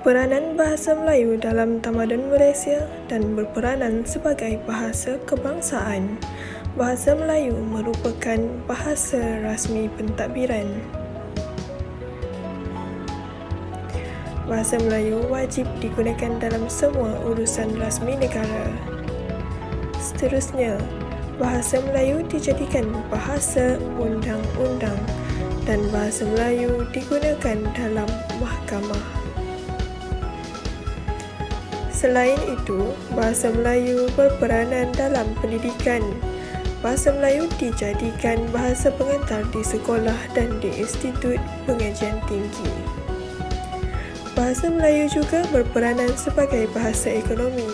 Peranan bahasa Melayu dalam tamadun Malaysia dan berperanan sebagai bahasa kebangsaan. Bahasa Melayu merupakan bahasa rasmi pentadbiran. Bahasa Melayu wajib digunakan dalam semua urusan rasmi negara. Seterusnya, bahasa Melayu dijadikan bahasa undang-undang dan bahasa Melayu digunakan dalam mahkamah. Selain itu, bahasa Melayu berperanan dalam pendidikan. Bahasa Melayu dijadikan bahasa pengantar di sekolah dan di institut pengajian tinggi. Bahasa Melayu juga berperanan sebagai bahasa ekonomi,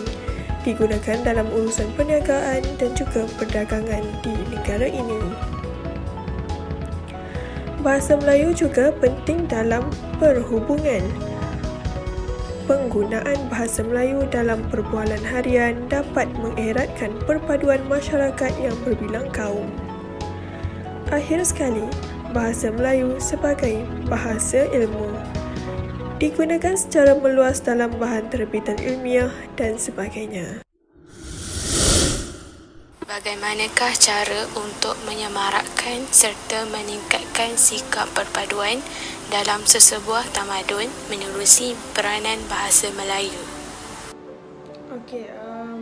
digunakan dalam urusan perniagaan dan juga perdagangan di negara ini. Bahasa Melayu juga penting dalam perhubungan. Penggunaan bahasa Melayu dalam perbualan harian dapat mengeratkan perpaduan masyarakat yang berbilang kaum. Akhir sekali, bahasa Melayu sebagai bahasa ilmu digunakan secara meluas dalam bahan terbitan ilmiah dan sebagainya. Bagaimanakah cara untuk menyemarakkan serta meningkatkan sikap perpaduan dalam sesebuah tamadun menerusi peranan bahasa Melayu?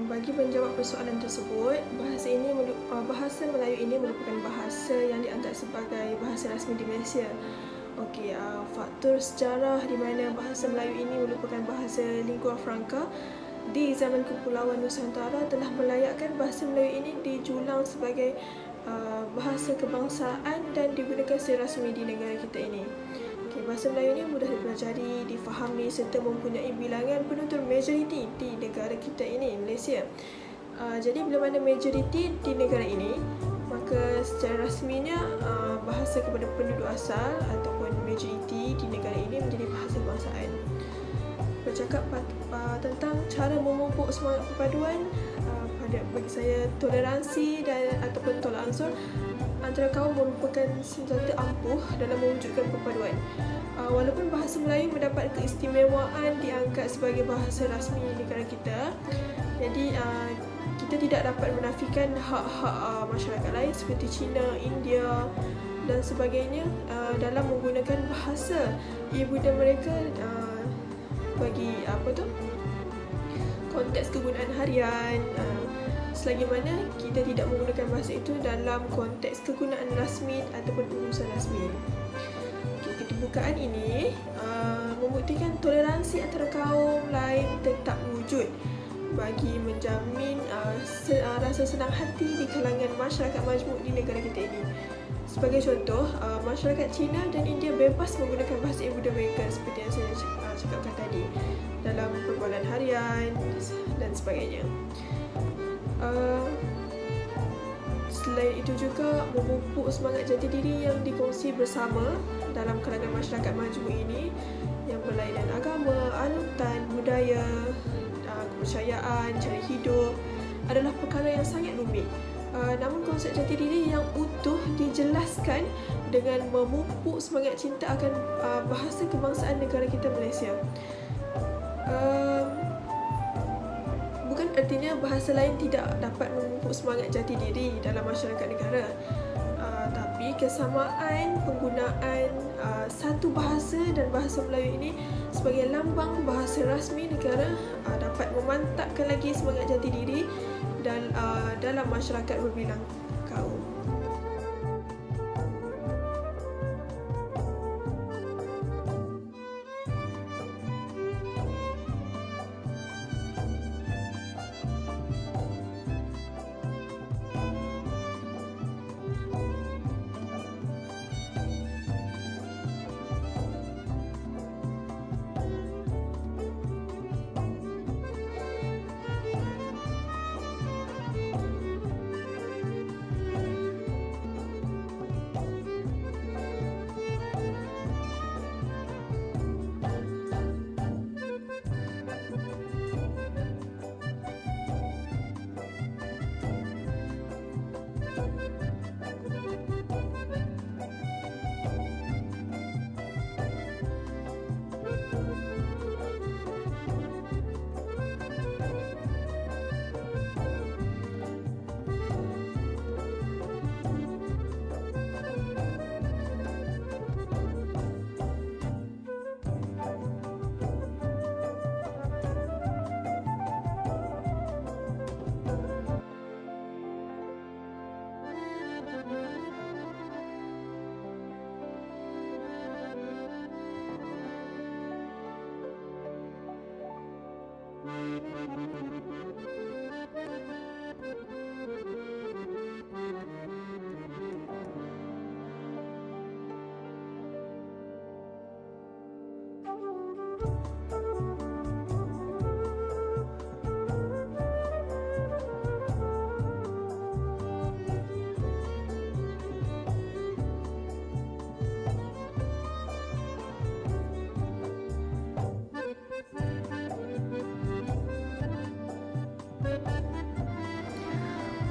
Bagi menjawab persoalan tersebut, bahasa Melayu ini merupakan bahasa yang dianggap sebagai bahasa rasmi di Malaysia. Faktor sejarah di mana bahasa Melayu ini merupakan bahasa lingua franca di zaman Kepulauan Nusantara telah melayakkan bahasa Melayu ini dijulang sebagai bahasa kebangsaan dan digunakan secara rasmi di negara kita ini. Bahasa Melayu ini mudah dipelajari, difahami serta mempunyai bilangan penutur majoriti di negara kita ini, Malaysia. Jadi bila mana majoriti di negara ini, maka secara rasminya bahasa kepada penduduk asal ataupun majoriti di negara ini menjadi bahasa kebangsaan. Bercakap tentang cara memupuk semangat perpaduan, bagi saya toleransi dan ataupun tolak ansur antara kaum merupakan senjata ampuh dalam mewujudkan perpaduan. Walaupun bahasa Melayu mendapat keistimewaan diangkat sebagai bahasa rasmi negara kita, jadi kita tidak dapat menafikan hak-hak masyarakat lain seperti China, India dan sebagainya dalam menggunakan bahasa ibunda mereka bagi konteks kegunaan harian, selagi mana kita tidak menggunakan bahasa itu dalam konteks kegunaan rasmi ataupun urusan rasmi. Keterbukaan ini membuktikan toleransi antara kaum lain tetap wujud bagi menjamin rasa senang hati di kalangan masyarakat majmuk di negara kita ini. Sebagai contoh, masyarakat China dan India bebas menggunakan bahasa ibunda mereka seperti yang saya cakapkan tadi dalam perbualan harian dan sebagainya. Selain itu juga memupuk semangat jati diri yang dikongsi bersama dalam kalangan masyarakat majmuk ini yang berlainan agama, anutan, budaya, kepercayaan, cara hidup adalah perkara yang sangat rumit. Namun konsep jati diri yang utuh dijelaskan dengan memupuk semangat cinta akan bahasa kebangsaan negara kita Malaysia. Bukan artinya bahasa lain tidak dapat memupuk semangat jati diri dalam masyarakat negara, tapi kesamaan penggunaan satu bahasa dan bahasa Melayu ini sebagai lambang bahasa rasmi negara dapat memantapkan lagi semangat jati diri dan dalam masyarakat berbilang kaum.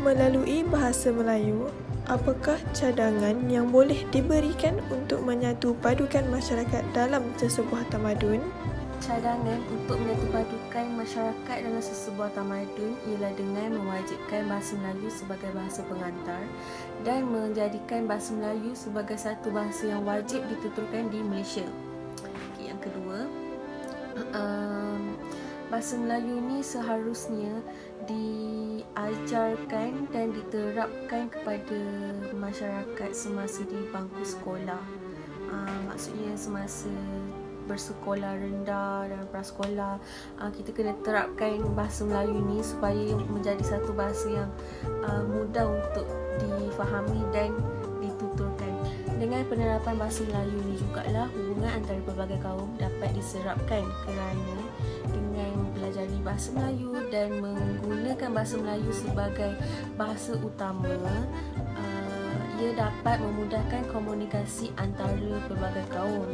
Melalui bahasa Melayu, apakah cadangan yang boleh diberikan untuk menyatu padukan masyarakat dalam sesebuah tamadun? Cadangan untuk menyatupadukan masyarakat dalam sesebuah tamadun ialah dengan mewajibkan bahasa Melayu sebagai bahasa pengantar dan menjadikan bahasa Melayu sebagai satu bahasa yang wajib dituturkan di Malaysia. Yang kedua, bahasa Melayu ni seharusnya diajarkan dan diterapkan kepada masyarakat semasa di bangku sekolah. Maksudnya semasa bersekolah rendah dan prasekolah, kita kena terapkan bahasa Melayu ni supaya menjadi satu bahasa yang mudah untuk difahami dan dituturkan. Dengan penerapan bahasa Melayu ni jugalah hubungan antara pelbagai kaum dapat diserapkan, kerana dengan belajar bahasa Melayu dan menggunakan bahasa Melayu sebagai bahasa utama, ia dapat memudahkan komunikasi antara pelbagai kaum,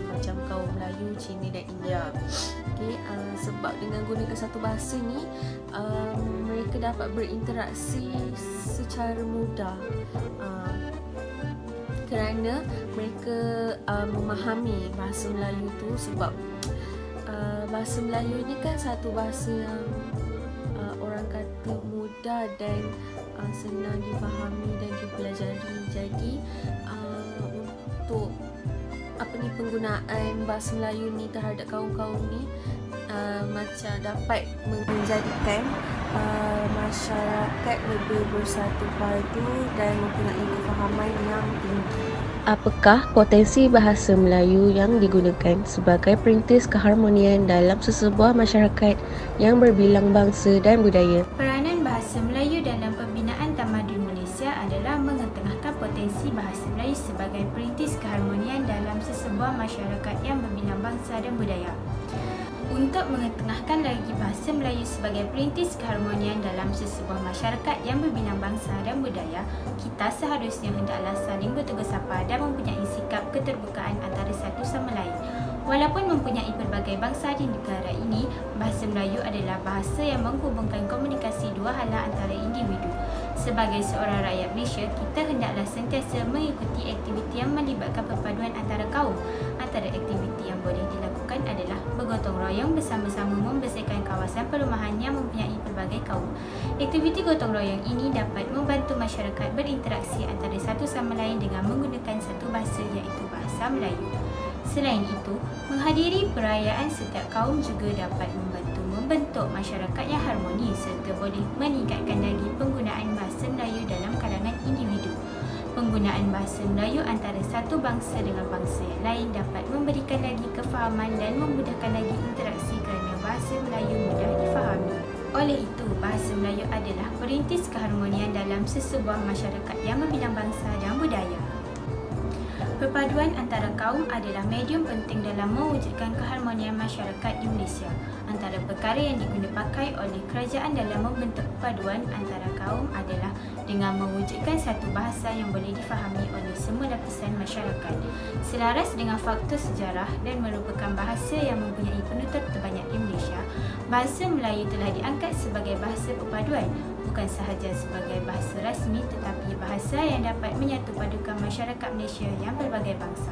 macam kaum Melayu, Cina dan India. Sebab dengan gunakan satu bahasa ni, mereka dapat berinteraksi secara mudah, kerana mereka memahami bahasa Melayu tu. Sebab bahasa Melayu ni kan satu bahasa yang orang kata mudah dan senang difahami dan dipelajari. Jadi untuk penggunaan bahasa Melayu ni terhadap kaum-kaum ni macam dapat menjadikan masyarakat lebih bersatu padu dan mempunyai kefahaman yang tinggi. Apakah potensi bahasa Melayu yang digunakan sebagai perintis keharmonian dalam sesebuah masyarakat yang berbilang bangsa dan budaya? Peranan bahasa Melayu dalam pembinaan tamadun Malaysia adalah mengetengahkan potensi bahasa Melayu sebagai perintis keharmonian dalam sesebuah masyarakat yang berbilang bangsa dan budaya. Untuk mengetengahkan lagi bahasa Melayu sebagai perintis keharmonian dalam sesebuah masyarakat yang berbilang bangsa dan budaya, kita seharusnya hendaklah saling bertegur sapa dan mempunyai sikap keterbukaan antara satu sama lain. Walaupun mempunyai pelbagai bangsa di negara ini, bahasa Melayu adalah bahasa yang menghubungkan komunikasi dua hala antara individu. Sebagai seorang rakyat Malaysia, kita hendaklah sentiasa mengikuti aktiviti yang melibatkan perpaduan antara kaum. Antara aktiviti yang boleh dilakukan adalah bergotong royong bersama-sama membersihkan kawasan perumahan yang mempunyai pelbagai kaum. Aktiviti gotong royong ini dapat membantu masyarakat berinteraksi antara satu sama lain dengan menggunakan satu bahasa, iaitu bahasa Melayu. Selain itu, menghadiri perayaan setiap kaum juga dapat membantu membentuk masyarakat yang harmoni serta boleh meningkatkan lagi penggunaan bahasa Melayu dalam kalangan individu. Penggunaan bahasa Melayu antara satu bangsa dengan bangsa yang lain dapat memberikan lagi kefahaman dan memudahkan lagi interaksi kerana bahasa Melayu mudah difahami. Oleh itu, bahasa Melayu adalah perintis keharmonian dalam sesebuah masyarakat yang berbilang bangsa dan budaya. Perpaduan antara kaum adalah medium penting dalam mewujudkan keharmonian masyarakat di Malaysia. Antara perkara yang diguna pakai oleh kerajaan dalam membentuk perpaduan antara kaum adalah dengan mewujudkan satu bahasa yang boleh difahami oleh semua lapisan masyarakat. Selaras dengan faktor sejarah dan merupakan bahasa yang mempunyai penutur terbanyak di Malaysia, bahasa Melayu telah diangkat sebagai bahasa perpaduan, bukan sahaja sebagai bahasa rasmi tetapi bahasa yang dapat menyatu padukan masyarakat Malaysia yang berbagai bangsa.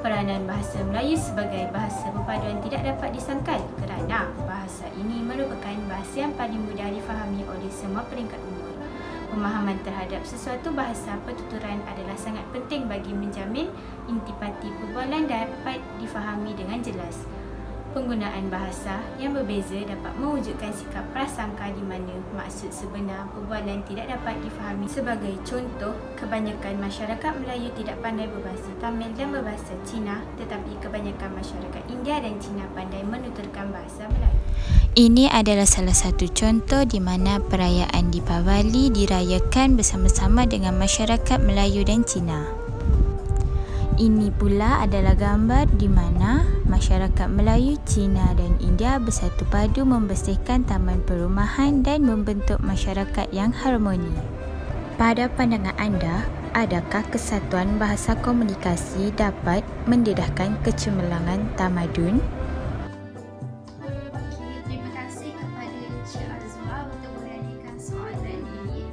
Peranan bahasa Melayu sebagai bahasa perpaduan tidak dapat disangkal kerana bahasa ini merupakan bahasa yang paling mudah difahami oleh semua peringkat umur. Pemahaman terhadap sesuatu bahasa pertuturan adalah sangat penting bagi menjamin intipati perbualan dapat difahami dengan jelas. Penggunaan bahasa yang berbeza dapat mewujudkan sikap prasangka di mana maksud sebenar perbualan tidak dapat difahami. Sebagai contoh, kebanyakan masyarakat Melayu tidak pandai berbahasa Tamil dan berbahasa Cina, tetapi kebanyakan masyarakat India dan Cina pandai menuturkan bahasa Melayu. Ini adalah salah satu contoh di mana perayaan Deepavali dirayakan bersama-sama dengan masyarakat Melayu dan Cina. Ini pula adalah gambar di mana masyarakat Melayu, Cina dan India bersatu padu membersihkan taman perumahan dan membentuk masyarakat yang harmoni. Pada pandangan anda, adakah kesatuan bahasa komunikasi dapat mendedahkan kecemerlangan tamadun? Terima kasih kepada Encik Azwa untuk mengajukan soalan ini.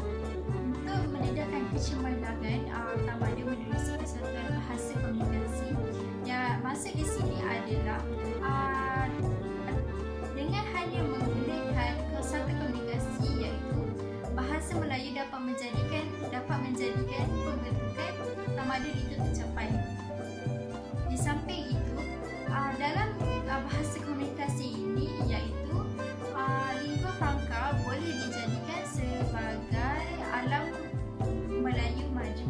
kecemerlangan tamadun menerusi kesatuan bahasa komunikasi. Ya, maksud di sini adalah dengan hanya menggunakan satu komunikasi, iaitu bahasa Melayu dapat menjadikan pembentukan tamadun itu tercapai. Di samping itu, dalam bahasa komunikasi ini, iaitu lingua franca boleh dijadikan sebagai alam Melayu maju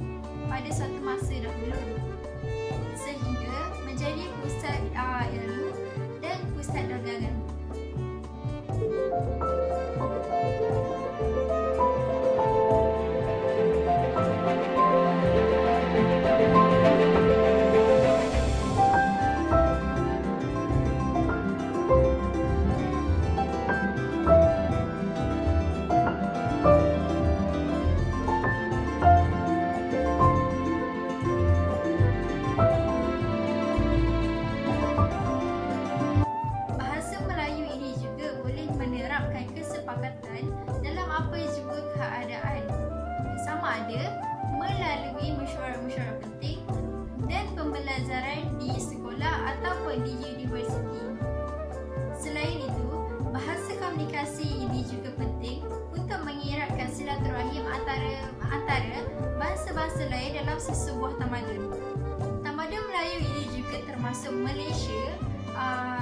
pada suatu masa dahulu, sehingga menjadi pusat ilmu dan pusat dagangan. Bahasa Melayu ini juga boleh menerapkan kesepakatan dalam apa jua keadaan, sama ada melalui mesyuarat-mesyuarat penting dan pembelajaran di sekolah ataupun di universiti. Selain itu, bahasa komunikasi ini juga penting untuk mengeratkan silaturahim antara bangsa-bangsa lain dalam sesebuah tamadun. Tamadun Melayu ini juga termasuk Malaysia,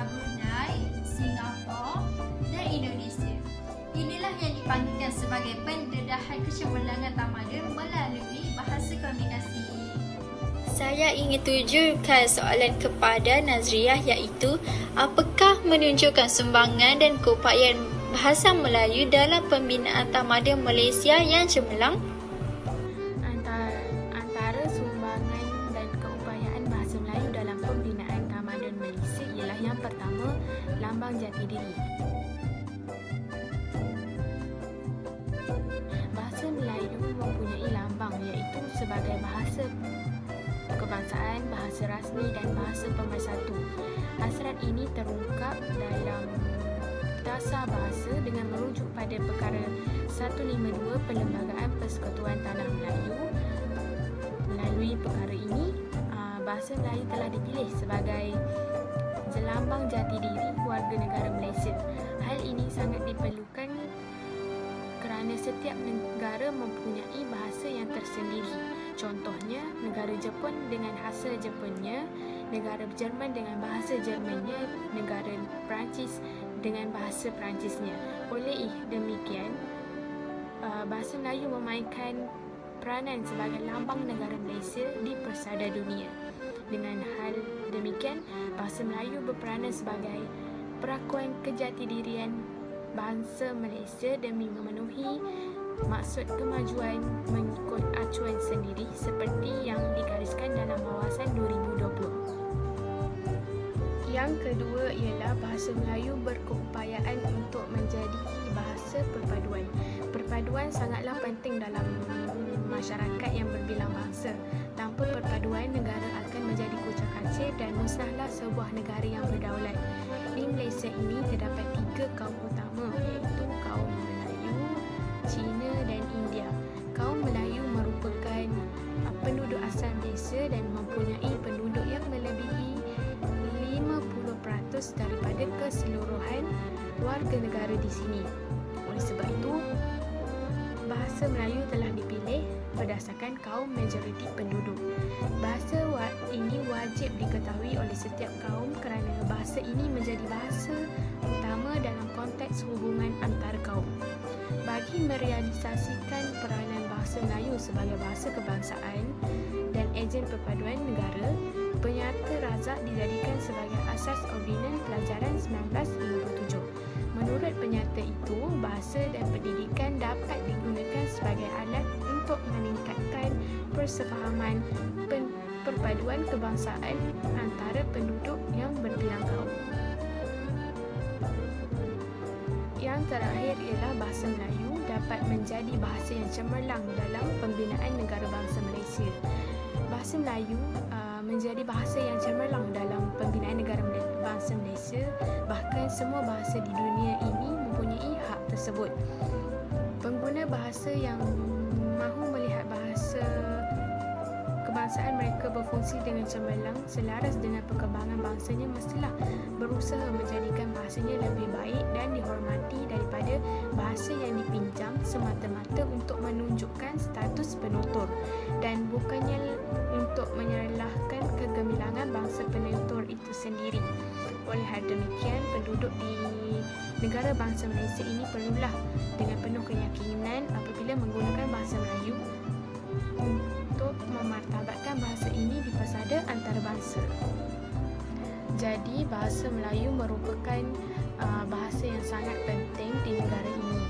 Brunei, Singapura dan Indonesia. Inilah yang dipanggilkan sebagai pendedahan kecemerlangan tamadun melalui bahasa komunikasi. Saya ingin tujukan soalan kepada Nazriah, iaitu apakah menunjukkan sumbangan dan keupayaan bahasa Melayu dalam pembinaan tamadun Malaysia yang cemerlang? Antara sumbangan dan keupayaan bahasa Melayu dalam pembinaan tamadun Malaysia ialah yang pertama, lambang jati diri. Bahasa Melayu mempunyai lambang, iaitu sebagai bahasa kebangsaan, bahasa rasmi dan bahasa pemersatu. Hasrat ini terungkap dalam dasar bahasa dengan merujuk pada perkara 152 Perlembagaan Persekutuan Tanah Melayu. Melalui perkara ini, bahasa Melayu telah dipilih sebagai lambang jati diri warga negara Malaysia. Hal ini sangat diperlukan kerana setiap negara mempunyai bahasa yang tersendiri. Contohnya, negara Jepun dengan bahasa Jepunnya, negara Jerman dengan bahasa Jermannya, negara Perancis dengan bahasa Perancisnya. Oleh demikian, bahasa Melayu memainkan peranan sebagai lambang negara Malaysia di persada dunia. Dengan hal demikian, bahasa Melayu berperanan sebagai perakuan kejatidirian bangsa Malaysia demi memenuhi maksud kemajuan mengikut acuan sendiri seperti yang digariskan dalam Wawasan 2020. Yang kedua ialah bahasa Melayu berkeupayaan untuk menjadi bahasa perpaduan. Perpaduan sangatlah penting dalam masyarakat yang berbilang bangsa. Tanpa perpaduan, negara akan menjadi kucak-kacir dan musnahlah sebuah negara yang berdaulat. Di Malaysia ini terdapat 3 kaum utama, iaitu kaum Melayu, Cina dan India. Kaum Melayu merupakan penduduk asal Malaysia dan mempunyai penduduk yang melebihi 50% daripada keseluruhan warga negara di sini. Oleh sebab itu, bahasa Melayu telah dipilih berdasarkan kaum majoriti penduduk. Bahasa ini wajib diketahui oleh setiap kaum kerana bahasa ini menjadi bahasa utama dalam konteks hubungan antara kaum. Bagi merealisasikan peranan bahasa Melayu sebagai bahasa kebangsaan dan ejen perpaduan negara, Penyata Razak dijadikan sebagai asas Ordinan Pelajaran 1957. Menurut penyata itu, bahasa dan pendidikan dapat digunakan sebagai alat untuk meningkatkan persefahaman perpaduan kebangsaan antara penduduk yang berbilang kaum. Yang terakhir ialah bahasa Melayu dapat menjadi bahasa yang cemerlang dalam pembinaan negara bangsa Malaysia. Bahasa Melayu menjadi bahasa yang cemerlang dalam pembinaan negara bangsa Malaysia. Bahkan semua bahasa di dunia ini mempunyai hak tersebut. Pengguna bahasa yang mahu melihat bahasa kebangsaan mereka berfungsi dengan cemerlang selaras dengan perkembangan bangsanya mestilah berusaha menjadikan bahasanya lebih baik dan dihormati daripada bahasa yang dipinjam semata-mata untuk menunjukkan status penutur dan bukannya untuk menyalahkan kegemilangan bangsa penutur itu sendiri. Oleh hal demikian, penduduk di negara bangsa Malaysia ini perlulah dengan penuh keyakinan apabila menggunakan bahasa Melayu untuk memartabatkan bahasa ini di pesada antarabangsa. Jadi, bahasa Melayu merupakan bahasa yang sangat penting di negara ini.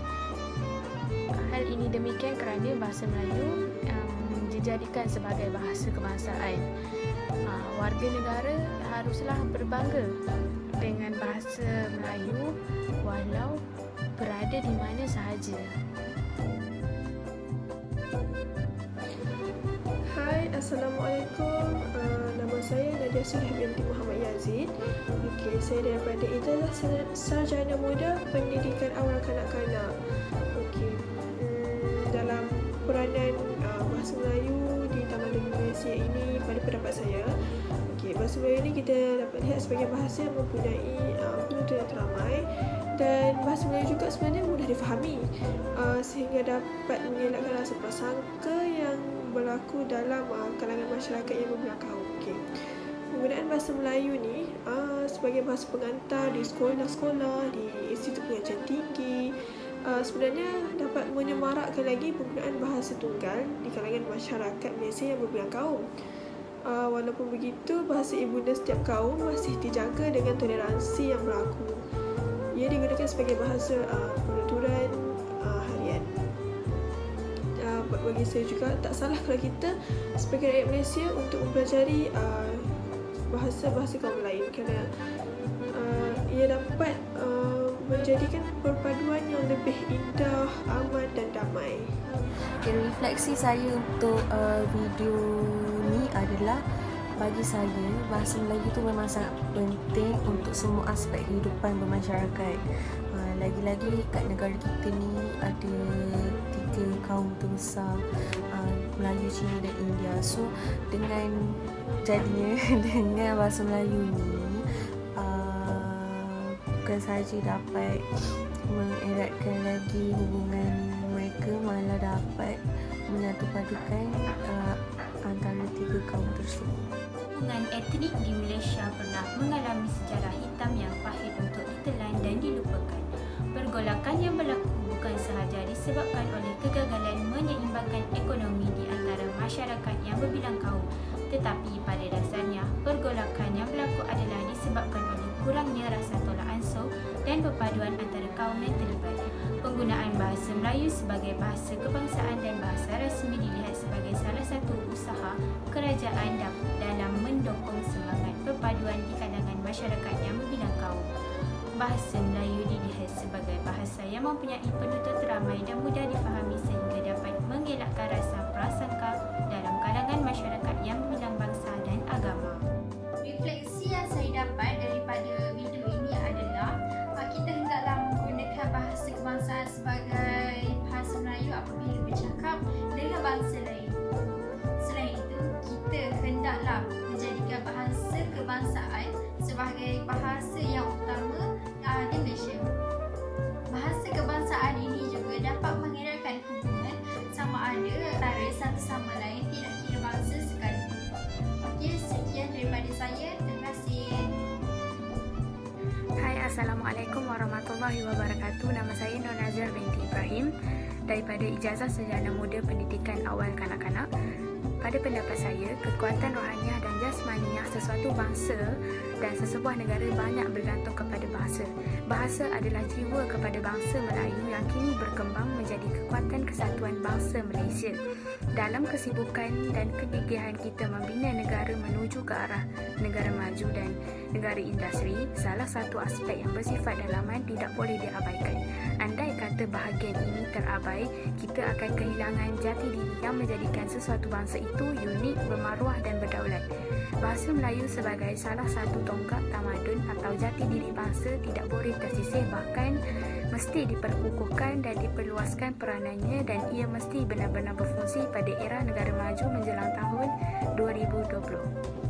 Hal ini demikian kerana bahasa Melayu dijadikan sebagai bahasa kebangsaan. Warga negara haruslah berbangga dengan bahasa Melayu walau berada di mana sahaja. Hai, Assalamualaikum. Nama saya Nadia Sulih binti Muhammad Yazid. Saya daripada Ijazah Sarjana Muda Pendidikan Awal Kanak-kanak. Dalam peranan bahasa Melayu di Taman Negeri Malaysia ini, pada pendapat saya, bahasa Melayu ini kita dapat lihat sebagai bahasa yang mempunyai penutur yang teramai, dan bahasa Melayu juga sebenarnya mudah difahami sehingga dapat mengelakkan rasa prasangka yang berlaku dalam kalangan masyarakat yang berbelang kaum. Penggunaan bahasa Melayu ni sebagai bahasa pengantar di sekolah-sekolah, di institut pengajian tinggi, sebenarnya dapat menyemarakkan lagi penggunaan bahasa tunggal di kalangan masyarakat Malaysia yang berbelang kaum. Walaupun begitu, bahasa ibunda setiap kaum masih dijaga dengan toleransi yang berlaku. Ia digunakan sebagai bahasa penuturan harian. Bagi saya juga, tak salah kalau kita sebagai rakyat Malaysia untuk mempelajari bahasa-bahasa kaum lain, kerana ia dapat menjadikan perpaduan yang lebih indah, aman dan damai. Refleksi saya untuk video ni adalah, bagi saya bahasa Melayu tu memang sangat penting untuk semua aspek kehidupan bermasyarakat. Lagi-lagi kat negara kita ni ada 3 kaum terbesar, Melayu, Cina dan India. So dengan dengan bahasa Melayu ni bukan sahaja dapat mengeratkan lagi hubungan mereka, malah dapat menyatupadukan antara 3 kaum tersebut. Hubungan etnik di Malaysia pernah mengalami sejarah hitam yang pahit untuk ditelan dan dilupakan. Pergolakan yang berlaku bukan sahaja disebabkan oleh kegagalan menyeimbangkan ekonomi di antara masyarakat yang berbilang kaum, tetapi pada dasarnya pergolakan yang berlaku adalah disebabkan oleh kurangnya rasa tolak ansur dan perpaduan antara kaum yang terlibat. Penggunaan bahasa Melayu sebagai bahasa kebangsaan dan bahasa rasmi dilihat sebagai salah satu usaha kerajaan dalam mendukung semangat perpaduan di kalangan masyarakat yang berbilang kaum. Bahasa Melayu dilihat sebagai bahasa yang mempunyai penutur teramai dan mudah difahami sehingga dapat mengelakkan rasa prasangka dalam kalangan masyarakat yang berbilang bangsa dan agama. Refleksi yang saya dapat daripada video ini adalah kita hendaklah menggunakan bahasa kebangsaan sebagai bahasa Melayu apabila bercakap dengan bangsa lain. Selain itu, kita hendaklah menjadikan bahasa kebangsaan sebagai bahasa yang utama di Malaysia. Bahasa kebangsaan ini juga dapat mengeratkan hubungan sama ada antara satu sama lain, tidak kira bangsa sekalipun. Okey, sekian daripada saya. Terima kasih. Hai, Assalamualaikum warahmatullahi wabarakatuh. Nama saya Nur Nazir binti Ibrahim daripada Ijazah Sarjana Muda Pendidikan Awal Kanak-kanak. Pada pendapat saya, kekuatan rohaniah dan jasmaniah sesuatu bangsa dan sesebuah negara banyak bergantung kepada bahasa. Bahasa adalah jiwa kepada bangsa Melayu yang kini berkembang menjadi kekuatan kesatuan bangsa Malaysia. Dalam kesibukan dan kegigihan kita membina negara menuju ke arah negara maju dan negara industri, salah satu aspek yang bersifat dalaman tidak boleh diabaikan. Andai kata bahagian ini terabai, kita akan kehilangan jati diri yang menjadikan sesuatu bangsa itu unik, bermaruah dan berdaulat. Bahasa Melayu sebagai salah satu tonggak tamadun atau jati diri bangsa tidak boleh tersisih, bahkan mesti diperkukuhkan dan diperluaskan peranannya dan ia mesti benar-benar berfungsi pada era negara maju menjelang tahun 2020.